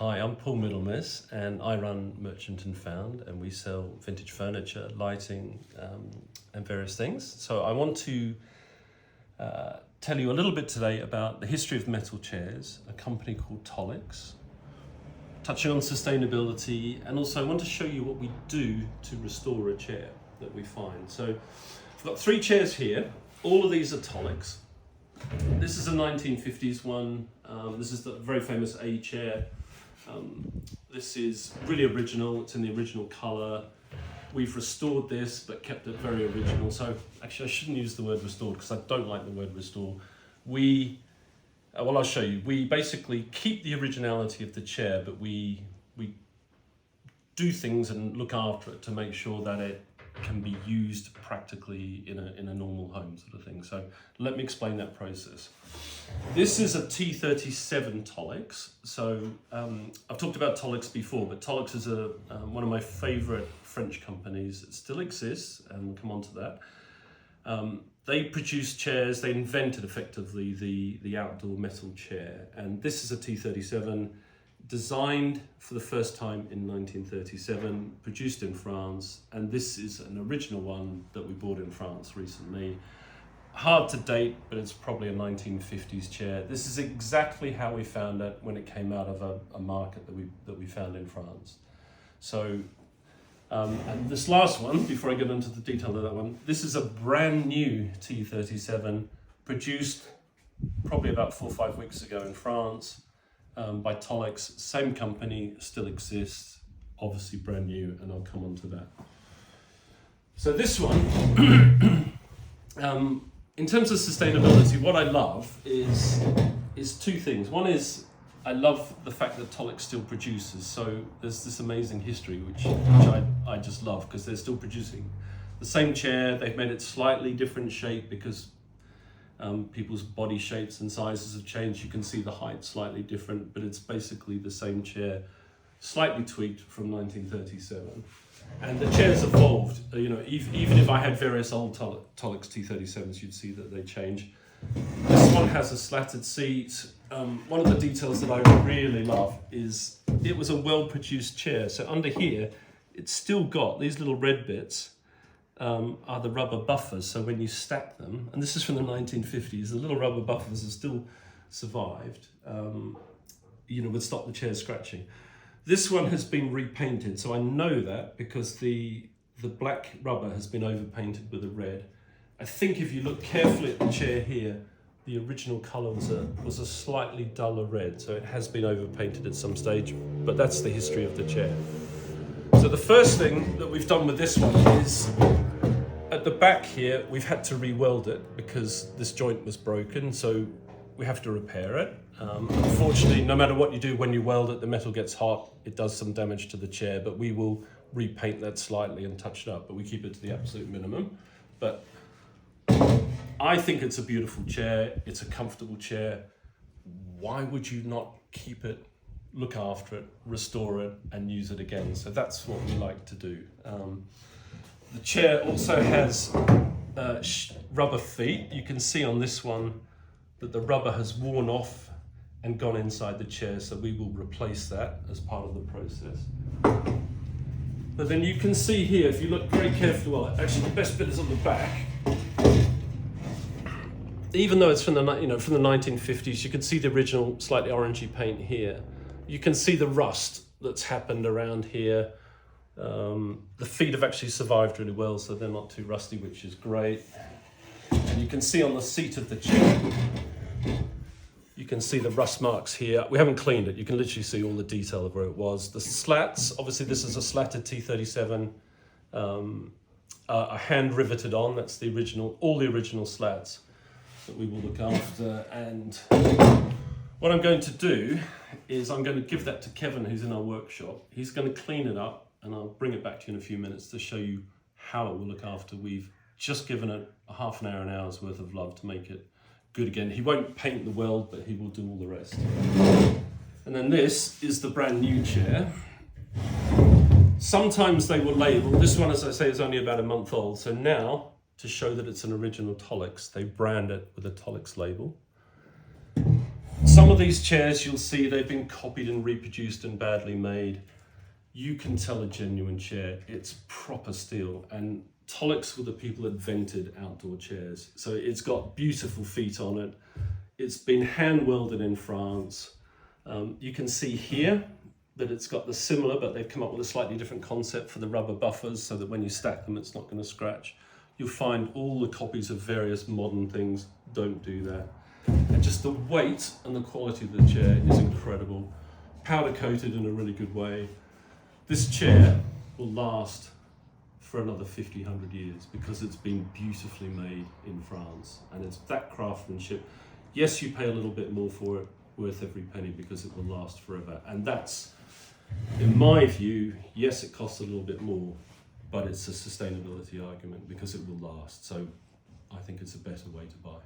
Hi, I'm Paul Middlemiss and I run Merchant and Found, and we sell vintage furniture, lighting and various things. So I want to tell you a little bit today about the history of metal chairs, a company called Tubular, touching on sustainability, and also I want to show you what we do to restore a chair that we find. So I've got 3 chairs here. All of these are Tubular. This is a 1950s one. This is the very famous A chair. This is really original. It's in the original color. We've restored this, but kept it very original. So actually, I shouldn't use the word restored because I don't like the word restore. Well, I'll show you. We basically keep the originality of the chair, but we do things and look after it to make sure that it can be used practically in a normal home sort of thing. So let me explain that process. This is a T37 Tubular. So I've talked about Tubular before, but Tubular is one of my favorite French companies. It still exists, and we'll come on to that. They produce chairs. They invented effectively the outdoor metal chair, and this is a T37 designed for the first time in 1937, produced in France, and this is an original one that we bought in France recently. Hard to date, but it's probably a 1950s chair. This is exactly how we found it when it came out of a market that we found in France. So, and this last one, before I get into the detail of that one, this is a brand new T37, produced probably about 4 or 5 weeks ago in France. By Tubular, same company, still exists, obviously brand new, and I'll come on to that. So this one, in terms of sustainability, what I love is 2 things. One is I love the fact that Tubular still produces, so there's this amazing history which I just love, because they're still producing the same chair. They've made it slightly different shape because people's body shapes and sizes have changed. You can see the height slightly different, but it's basically the same chair, slightly tweaked from 1937. And the chair's evolved. You know, even if I had various old Tubular T37s, you'd see that they change. This one has a slatted seat. One of the details that I really love is it was a well-produced chair. So under here, it's still got these little red bits. Are the rubber buffers. So when you stack them, and this is from the 1950s, the little rubber buffers have still survived, would stop the chair scratching. This one has been repainted, so I know that because the black rubber has been overpainted with a red. I think if you look carefully at the chair here, the original colour was a slightly duller red, so it has been overpainted at some stage, but that's the history of the chair. So the first thing that we've done with this one is, at the back here, we've had to re-weld it because this joint was broken, so we have to repair it. Unfortunately, no matter what you do when you weld it, the metal gets hot, it does some damage to the chair, but we will repaint that slightly and touch it up, but we keep it to the absolute minimum. But I think it's a beautiful chair, it's a comfortable chair. Why would you not keep it, look after it, restore it, and use it again? So that's what we like to do. The chair also has rubber feet. You can see on this one that the rubber has worn off and gone inside the chair, so we will replace that as part of the process. But then you can see here, if you look very carefully, well, actually the best bit is on the back. Even though it's from the 1950s, you can see the original slightly orangey paint here. You can see the rust that's happened around here. The feet have actually survived really well, so they're not too rusty, which is great. And you can see on the seat of the chair, you can see the rust marks here. We haven't cleaned it. You can literally see all the detail of where it was. The slats, obviously this is a slatted T37, are hand riveted on. That's the original, all the original slats that we will look after. And what I'm going to do is I'm going to give that to Kevin, who's in our workshop. He's going to clean it up, and I'll bring it back to you in a few minutes to show you how it will look after we've just given it a half an hour, an hour's worth of love to make it good again. He won't paint the weld, but he will do all the rest. And then this is the brand new chair. Sometimes they will label, this one, as I say, is only about a month old. So now, to show that it's an original Tubular, they brand it with a Tubular label. Some of these chairs you'll see they've been copied and reproduced and badly made. You can tell a genuine chair, it's proper steel, and Tolix were the people that invented outdoor chairs. So it's got beautiful feet on it. It's been hand welded in France. You can see here that it's got the similar, but they've come up with a slightly different concept for the rubber buffers so that when you stack them, it's not going to scratch. You'll find all the copies of various modern things don't do that. And just the weight and the quality of the chair is incredible. Powder coated in a really good way. This chair will last for another 50, 100 years because it's been beautifully made in France, and it's that craftsmanship. Yes, you pay a little bit more for it, worth every penny because it will last forever. And that's, in my view, yes, it costs a little bit more, but it's a sustainability argument because it will last. So I think it's a better way to buy.